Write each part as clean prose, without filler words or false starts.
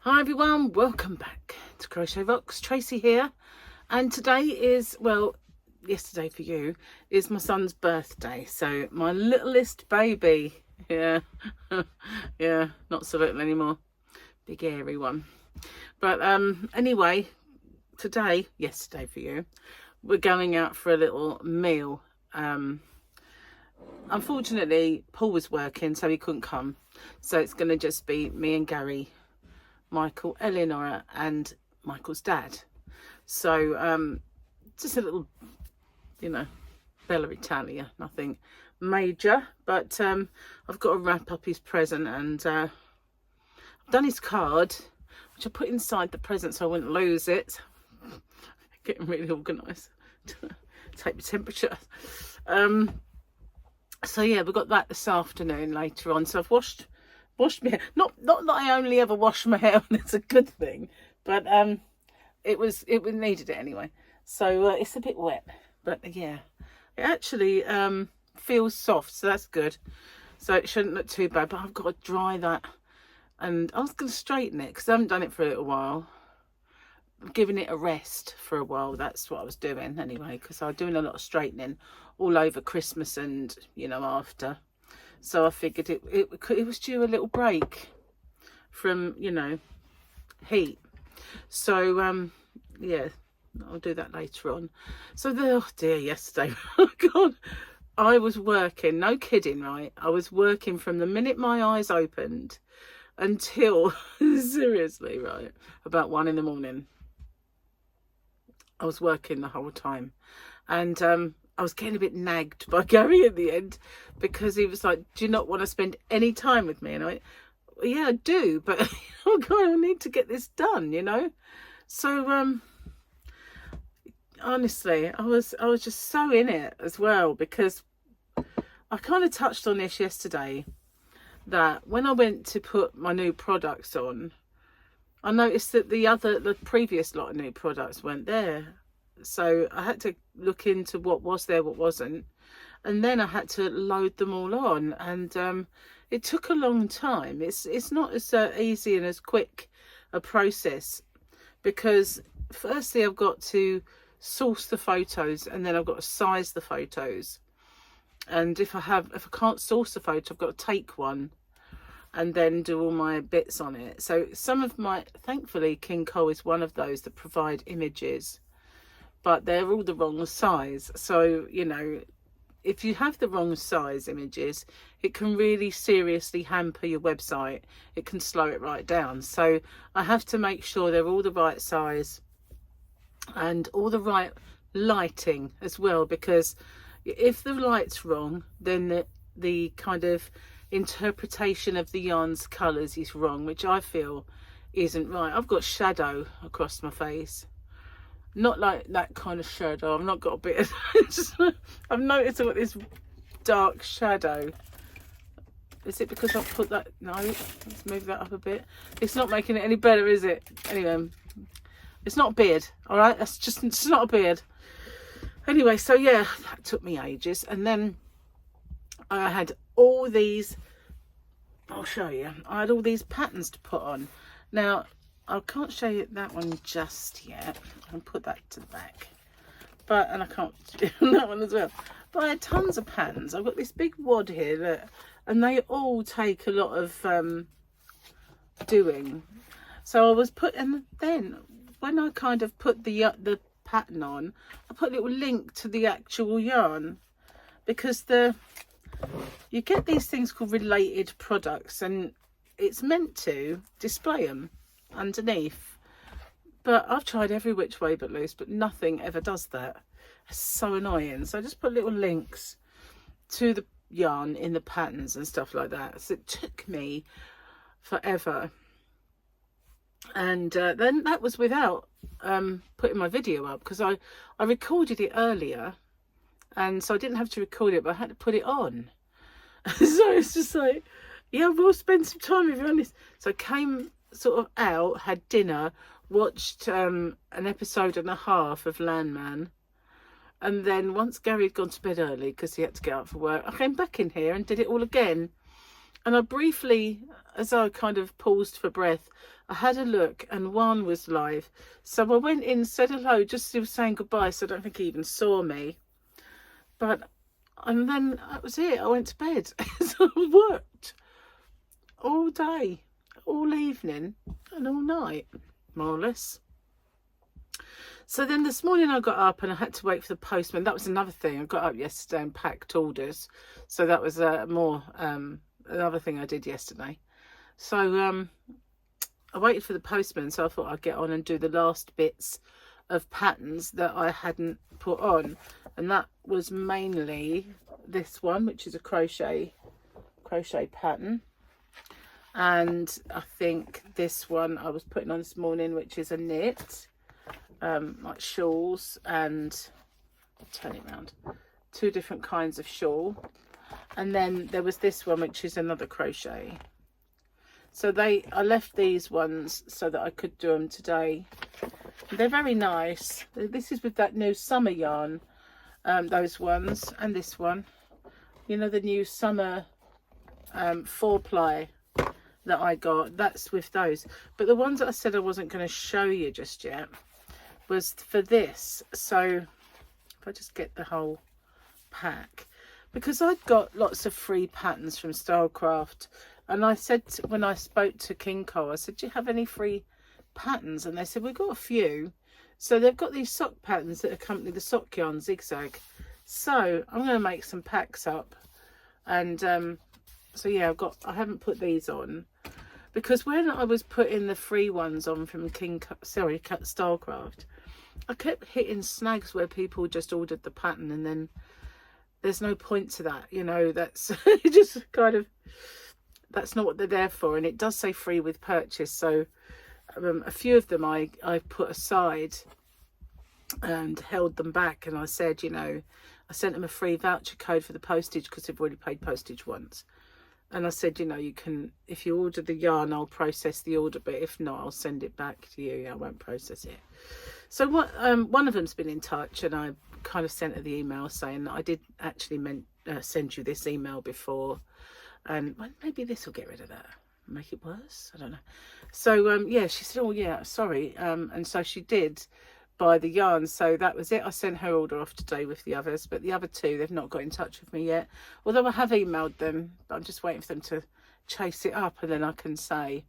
Hi everyone, welcome back to Crochet Rocks. Tracy here, and today is, well, yesterday for you, is my son's birthday. So my littlest baby, yeah, yeah, not so little anymore, big hairy one. But anyway, yesterday for you, we're going out for a little meal. Unfortunately, Paul was working, so he couldn't come. So it's going to just be me and Gary, Michael, Eleanor and Michael's dad. So just a little, Bella Italia, nothing major, but I've got to wrap up his present, and I've done his card, which I put inside the present so I wouldn't lose it. Getting really organised. Take the temperature. So yeah, we've got that this afternoon later on. So I've washed my hair. Not that I only ever wash my hair when it's a good thing, but it needed it anyway. So it's a bit wet, but yeah, it actually feels soft, so that's good. So it shouldn't look too bad, but I've got to dry that, and I was going to straighten it because I haven't done it for a little while. I'm giving it a rest for a while. That's what I was doing anyway, because I was doing a lot of straightening all over Christmas and after. So I figured it was due a little break from, heat. So, yeah, I'll do that later on. So, yesterday, oh God, I was working, no kidding, right? I was working from the minute my eyes opened until, seriously, right, about 1 a.m. I was working the whole time. And, I was getting a bit nagged by Gary at the end, because he was like, do you not want to spend any time with me? And I went, well, yeah, I do, but oh God, I need to get this done, So honestly, I was just so in it as well, because I kind of touched on this yesterday, that when I went to put my new products on, I noticed that the previous lot of new products weren't there. So I had to look into what was there, what wasn't, and then I had to load them all on, and it took a long time. It's not as easy and as quick a process, because firstly I've got to source the photos, and then I've got to size the photos, and if I can't source the photo, I've got to take one and then do all my bits on it. So thankfully King Cole is one of those that provide images, but they're all the wrong size. So, if you have the wrong size images, it can really seriously hamper your website. It can slow it right down. So I have to make sure they're all the right size and all the right lighting as well, because if the light's wrong, then the kind of interpretation of the yarn's colours is wrong, which I feel isn't right. I've got shadow across my face. Not like that kind of shadow. I've not got a bit of I've noticed I've got this dark shadow. Is it because I've put that? No, let's move that up a bit. It's not making it any better, is it? Anyway, it's not a beard, all right? It's not a beard. Anyway, so yeah, that took me ages. And then I had all these, I'll show you. I had all these patterns to put on. Now, I can't show you that one just yet. I'll put that to the back. And I can't do that one as well. But I had tons of patterns. I've got this big wad here, and they all take a lot of doing. So I was and then when I kind of put the pattern on, I put a little link to the actual yarn, because you get these things called related products, and it's meant to display them underneath, but I've tried every which way but loose, but nothing ever does that. It's so annoying. So I just put little links to the yarn in the patterns and stuff like that. So it took me forever, and then that was without putting my video up, because I recorded it earlier, and so I didn't have to record it, but I had to put it on. So it's just like, yeah, we'll spend some time with you on this. So I came sort of out, had dinner, watched an episode and a half of Landman, and then once Gary had gone to bed early because he had to get up for work, I came back in here and did it all again. And I briefly as I kind of paused for breath, I had a look and one was live. So I went in, said hello, just as he was saying goodbye, so I don't think he even saw me. And then that was it. I went to bed. So I worked all day, all evening and all night, more or less. So then this morning I got up and I had to wait for the postman. That was another thing. I got up yesterday and packed orders. So that was another thing I did yesterday. So I waited for the postman, so I thought I'd get on and do the last bits of patterns that I hadn't put on. And that was mainly this one, which is a crochet pattern. And I think this one I was putting on this morning, which is a knit. Like shawls, and I'll turn it around, 2 different kinds of shawl. And then there was this one, which is another crochet. So I left these ones so that I could do them today. They're very nice. This is with that new summer yarn, those ones, and this one, you know, the new summer 4-ply that I got, that's with those. But the ones that I said I wasn't going to show you just yet was for this. So if I just get the whole pack, because I'd got lots of free patterns from Stylecraft, and I said when I spoke to Kinko, I said, do you have any free patterns? And they said, we've got a few. So they've got these sock patterns that accompany the sock yarn zigzag. So I'm going to make some packs up. And so yeah, I haven't put these on, because when I was putting the free ones on from Stylecraft, I kept hitting snags where people just ordered the pattern and then there's no point to that, you know. That's just kind of, that's not what they're there for. And it does say free with purchase. So a few of them I put aside and held them back, and I said, you know, I sent them a free voucher code for the postage because they've already paid postage once. And I said, you know, you can, if you order the yarn, I'll process the order, but if not, I'll send it back to you. I won't process it. So what? One of them's been in touch, and I kind of sent her the email saying that I did actually send you this email before, and maybe this will get rid of that, make it worse. I don't know. So yeah, she said, oh yeah, sorry. And so she did buy the yarn, so that was it. I sent her order off today with the others, but the other 2, they've not got in touch with me yet, although I have emailed them, but I'm just waiting for them to chase it up, and then I can say.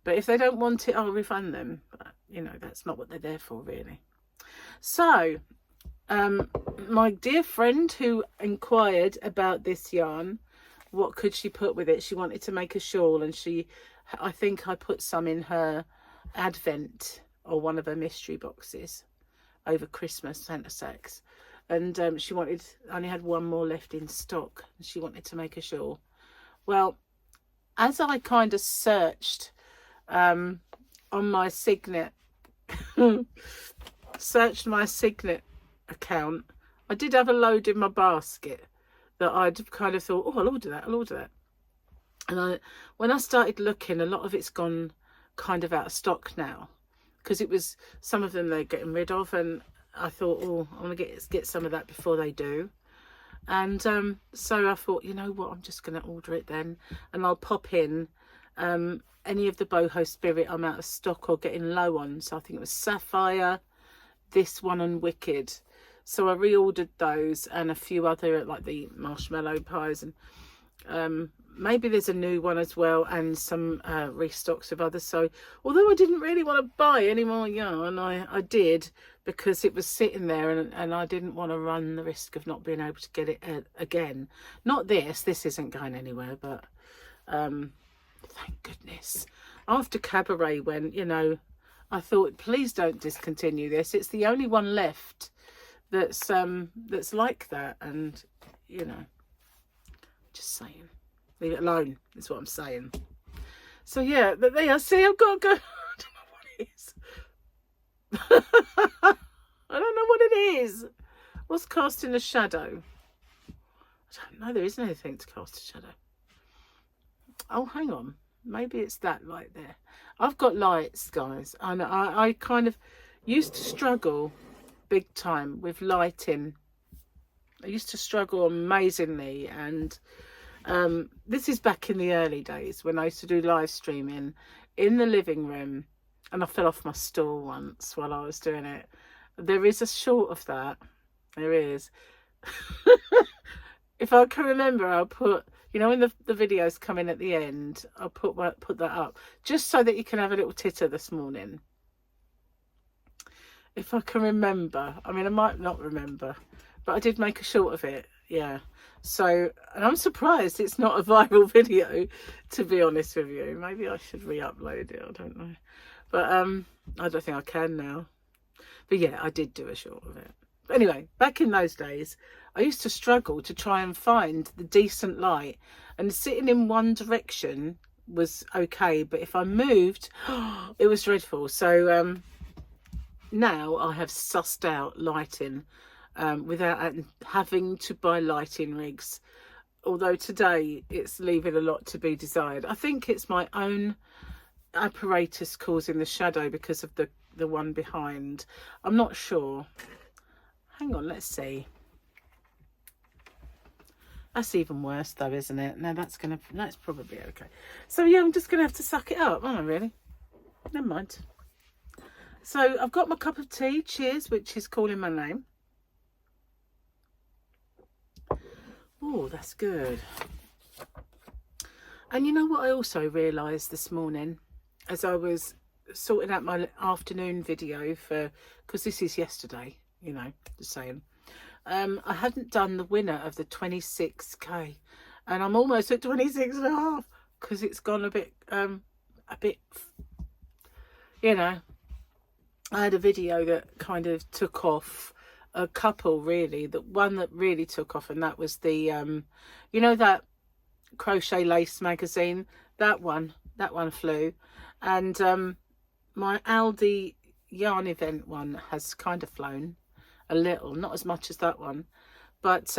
But if they don't want it, I'll refund them. But, you know, that's not what they're there for, really. So my dear friend who inquired about this yarn, what could she put with it, she wanted to make a shawl, and I think I put some in her advent or one of her mystery boxes over Christmas, Santa sacks, and she only had one more left in stock, and she wanted to make a shawl. Well, as I kind of searched on my Signet searched my Signet account, I did have a load in my basket that I'd kind of thought, oh, I'll order that. And when I started looking, a lot of it's gone kind of out of stock now, because it was, some of them they're getting rid of, and I thought, oh, I want to get some of that before they do. And so I thought, you know what, I'm just going to order it then, and I'll pop in any of the boho spirit I'm out of stock or getting low on. So I think it was Sapphire, this one, and Wicked. So I reordered those and a few other, like the marshmallow pies, and maybe there's a new one as well, and some restocks of others. So although I didn't really want to buy any more yarn, I did, because it was sitting there, and I didn't want to run the risk of not being able to get it again. Not this isn't going anywhere, but thank goodness. After Cabaret went, you know, I thought, please don't discontinue this. It's the only one left that's like that, and you know, just saying, leave it alone is what I'm saying. So yeah, but there, see, I've got to go. I don't know what it is. I don't know what it is. What's casting a shadow? I don't know, there isn't anything to cast a shadow. Oh, hang on, maybe it's that light there. I've got lights, guys, and I kind of used to struggle big time with lighting. I used to struggle amazingly, and This is back in the early days when I used to do live streaming in the living room, and I fell off my stool once while I was doing it. There is a short of that. There is. If I can remember, I'll put, you know, when the videos come in at the end, I'll put that up just so that you can have a little titter this morning. If I can remember. I mean, I might not remember, but I did make a short of it. Yeah. So, and I'm surprised it's not a viral video, to be honest with you. Maybe I should re-upload it. I don't know. But I don't think I can now. But yeah, I did do a short of it. But anyway, back in those days, I used to struggle to try and find the decent light. And sitting in one direction was okay. But if I moved, it was dreadful. So now I have sussed out lighting without having to buy lighting rigs. Although today it's leaving a lot to be desired. I think it's my own apparatus causing the shadow because of the one behind. I'm not sure. Hang on, let's see. That's even worse though, isn't it? No, that's probably okay. So yeah, I'm just gonna have to suck it up, aren't I, really? Never mind. So I've got my cup of tea, cheers, which is calling my name. Oh, that's good. And you know what I also realised this morning as I was sorting out my afternoon video because this is yesterday, you know, just saying. I hadn't done the winner of the 26k, and I'm almost at 26 and a half because it's gone a bit, you know. I had a video that kind of took off, a couple really, the one that really took off, and that was the, you know, that Crochet Lace magazine, that one flew, and my Aldi yarn event one has kind of flown a little, not as much as that one, but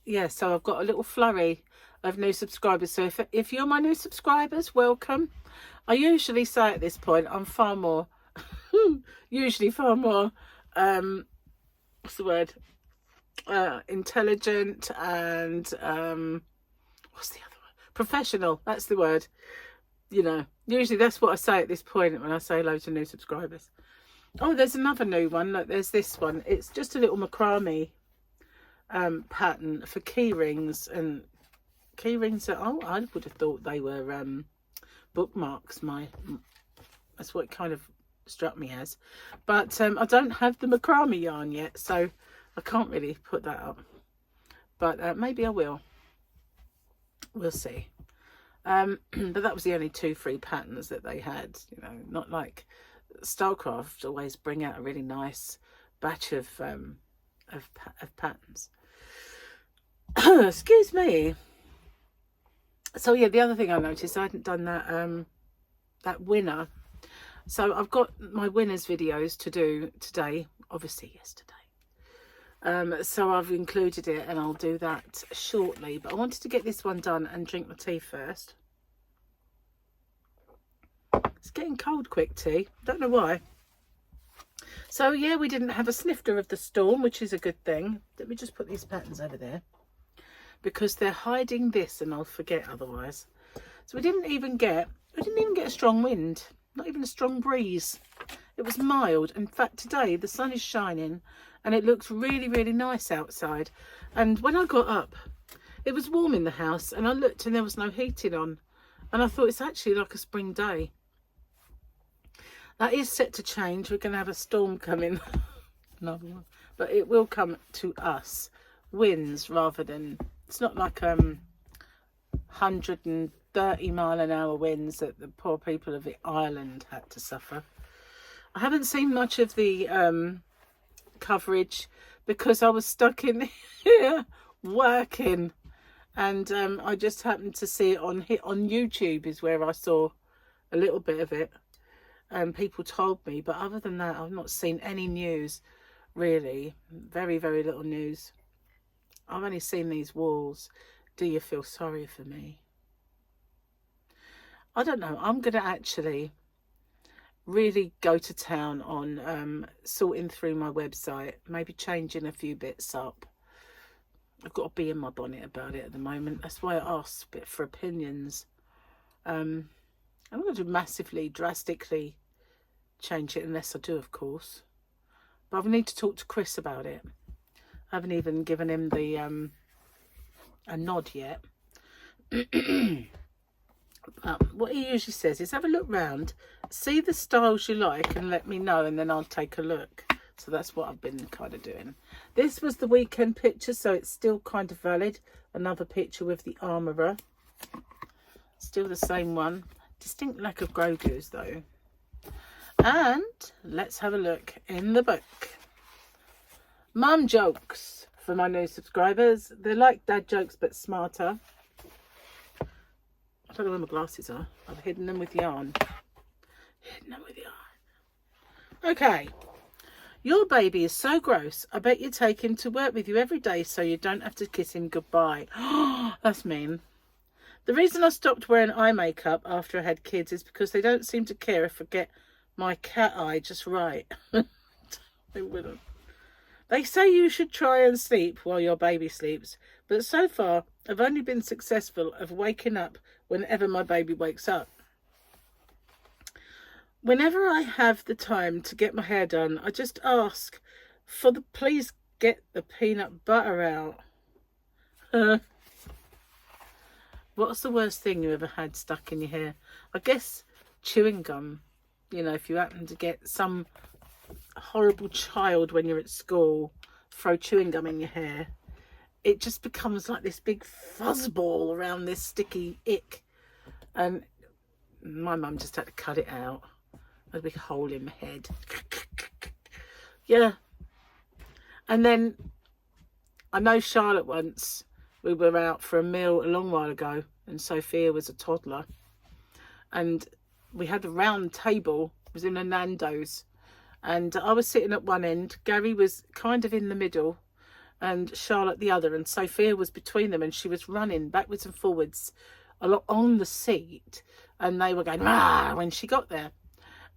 yeah, so I've got a little flurry of new subscribers. So if you're my new subscribers, welcome. I usually say at this point I'm far more usually far more what's the word, intelligent and what's the other word, professional, that's the word. You know, usually that's what I say at this point when I say hello to new subscribers. Oh, there's another new one. Look, there's this one. It's just a little macrame pattern for key rings, and key rings that, oh, I would have thought they were bookmarks. That's what it kind of struck me as. But I don't have the macrame yarn yet, so I can't really put that up. But maybe I will. We'll see. But that was the only 2 free patterns that they had. You know, not like Stylecraft always bring out a really nice batch of patterns. Excuse me. So yeah, the other thing I noticed, I hadn't done that winner. So I've got my winners videos to do today, obviously yesterday. So I've included it, and I'll do that shortly. But I wanted to get this one done and drink my tea first. It's getting cold quick, tea. Don't know why. So yeah, we didn't have a snifter of the storm, which is a good thing. Let me just put these patterns over there because they're hiding this, and I'll forget otherwise. So we didn't even get a strong wind, not even a strong breeze. It was mild. In fact, today the sun is shining and it looks really, really nice outside. And when I got up, it was warm in the house, and I looked and there was no heating on, and I thought it's actually like a spring day. That is set to change. We're going to have a storm coming. Another one. But it will come to us. Winds rather than... It's not like 130 mile an hour winds that the poor people of the island had to suffer. I haven't seen much of the coverage because I was stuck in here working. And I just happened to see it on YouTube is where I saw a little bit of it. People told me, but other than that, I've not seen any news, really. Very, very little news. I've only seen these walls. Do you feel sorry for me? I don't know. I'm going to actually really go to town on sorting through my website, maybe changing a few bits up. I've got a bee in my bonnet about it at the moment. That's why I asked a bit for opinions. I'm not going to massively, drastically change it unless I do, of course. But I need to talk to Chris about it. I haven't even given him the a nod yet. What he usually says is have a look round, see the styles you like and let me know, and then I'll take a look. So that's what I've been kind of doing. This was the weekend picture, so it's still kind of valid. Another picture with the armourer. Still the same one. Distinct lack of grow-goos though. And let's have a look in the book. Mum jokes for my new subscribers. They're like dad jokes but smarter. I don't know where my glasses are. I've hidden them with yarn. Okay. Your baby is so gross. I bet you take him to work with you every day so you don't have to kiss him goodbye. That's mean. The reason I stopped wearing eye makeup after I had kids is because they don't seem to care if I get my cat eye just right. They wouldn't. They say you should try and sleep while your baby sleeps, but so far I've only been successful of waking up whenever my baby wakes up. Whenever I have the time to get my hair done, I just ask for the please get the peanut butter out. What's the worst thing you ever had stuck in your hair? I guess chewing gum. You know, if you happen to get some horrible child when you're at school throw chewing gum in your hair, it just becomes like this big fuzzball around this sticky ick. And my mum just had to cut it out. A big hole in my head. Yeah. And then I know Charlotte once, we were out for a meal a long while ago and Sophia was a toddler, and we had a round table. It was in a Nando's, and I was sitting at one end, Gary was kind of in the middle and Charlotte the other, and Sophia was between them, and she was running backwards and forwards a lot on the seat, and they were going "Rah!" when she got there.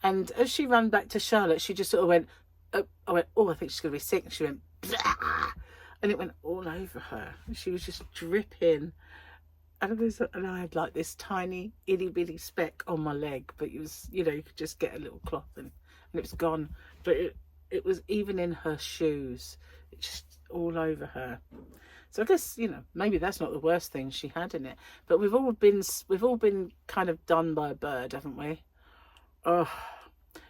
And as she ran back to Charlotte, she just sort of went, I went, oh, I think she's going to be sick. And she went, "Blah!" And it went all over her. She was just dripping. And I had like this tiny itty bitty speck on my leg, but it was, you know, you could just get a little cloth and it was gone. But it was even in her shoes. It just all over her. So I guess, you know, maybe that's not the worst thing she had in it. But we've all been kind of done by a bird, haven't we? Oh,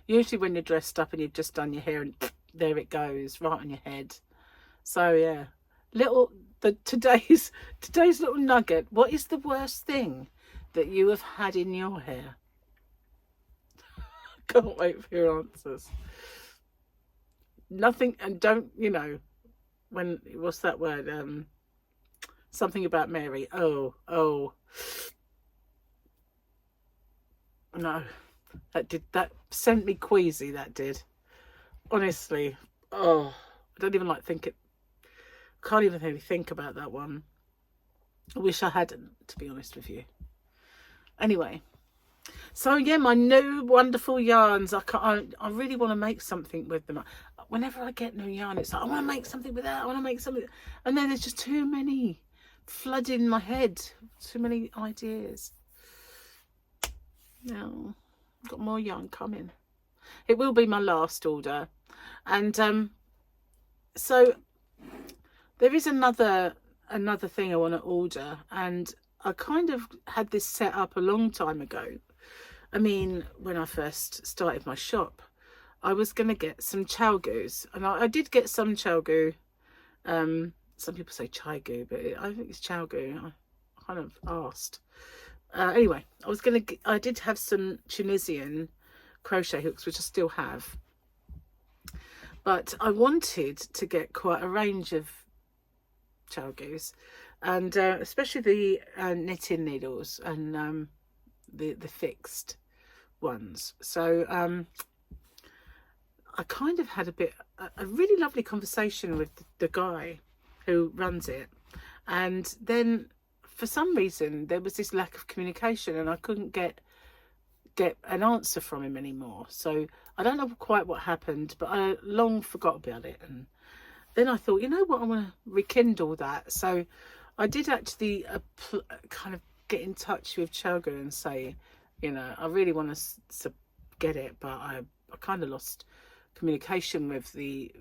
usually when you're dressed up and you've just done your hair and there it goes right on your head. So yeah, today's little nugget. What is the worst thing that you have had in your hair? Can't wait for your answers. Nothing, and don't, you know, when, what's that word? Something about Mary. Oh no. That sent me queasy, that did. Honestly. Oh, I don't even like can't even really think about that one. I wish I hadn't, to be honest with you. Anyway. So yeah, my new wonderful yarns. I really want to make something with them. Whenever I get new yarn, it's like, I want to make something with that. I want to make something. And then there's just too many flooding my head. Too many ideas. No. Got more yarn coming. It will be my last order, and so there is another thing I want to order, and I kind of had this set up a long time ago. I mean, when I first started my shop, I was going to get some chalgoos, and I did get some chalgoo. Some people say chaigu, but I think it's chalgoo. I kind of asked. Anyway, I did have some Tunisian crochet hooks, which I still have, but I wanted to get quite a range of chalgoos, and especially the knitting needles and the fixed ones. So I kind of had a really lovely conversation with the guy who runs it, and then for some reason there was this lack of communication and I couldn't get an answer from him anymore. So I don't know quite what happened, but I long forgot about it. then I thought, you know what, I want to rekindle that. So I did actually kind of get in touch with Chelga and say, you know, I really want to get it, but I kind of lost communication with the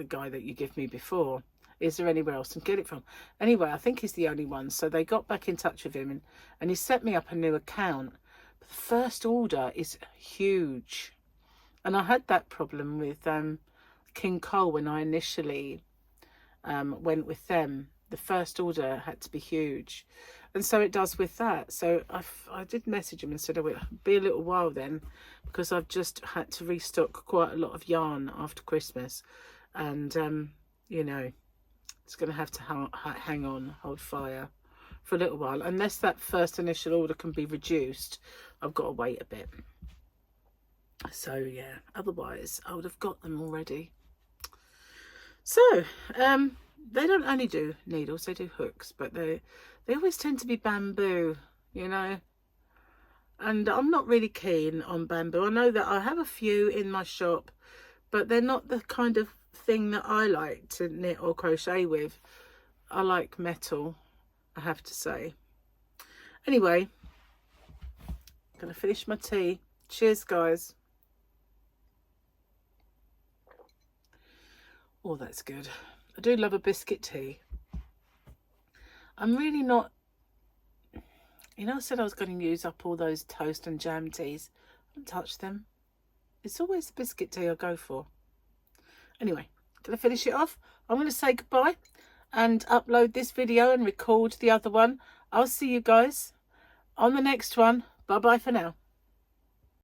guy that you gave me before. Is there anywhere else to get it from? Anyway, I think he's the only one. So they got back in touch with him, and he set me up a new account. But the first order is huge. And I had that problem with King Cole when I initially went with them. The first order had to be huge. And so it does with that. So I did message him and said, oh, it'll be a little while then, because I've just had to restock quite a lot of yarn after Christmas. And, you know, it's going to have to hang on, hold fire for a little while. Unless that first initial order can be reduced, I've got to wait a bit. So, yeah, otherwise I would have got them already. So, they don't only do needles, they do hooks, but they always tend to be bamboo, you know. And I'm not really keen on bamboo. I know that I have a few in my shop, but they're not the kind of thing that I like to knit or crochet with. I like metal, I have to say. Anyway, gonna finish my tea. Cheers, guys. Oh, that's good. I do love a biscuit tea. I'm really not, you know, I said I was going to use up all those toast and jam teas. I haven't touched them. It's always the biscuit tea I go for. Anyway, going to finish it off. I'm going to say goodbye and upload this video and record the other one. I'll see you guys on the next one. Bye bye for now.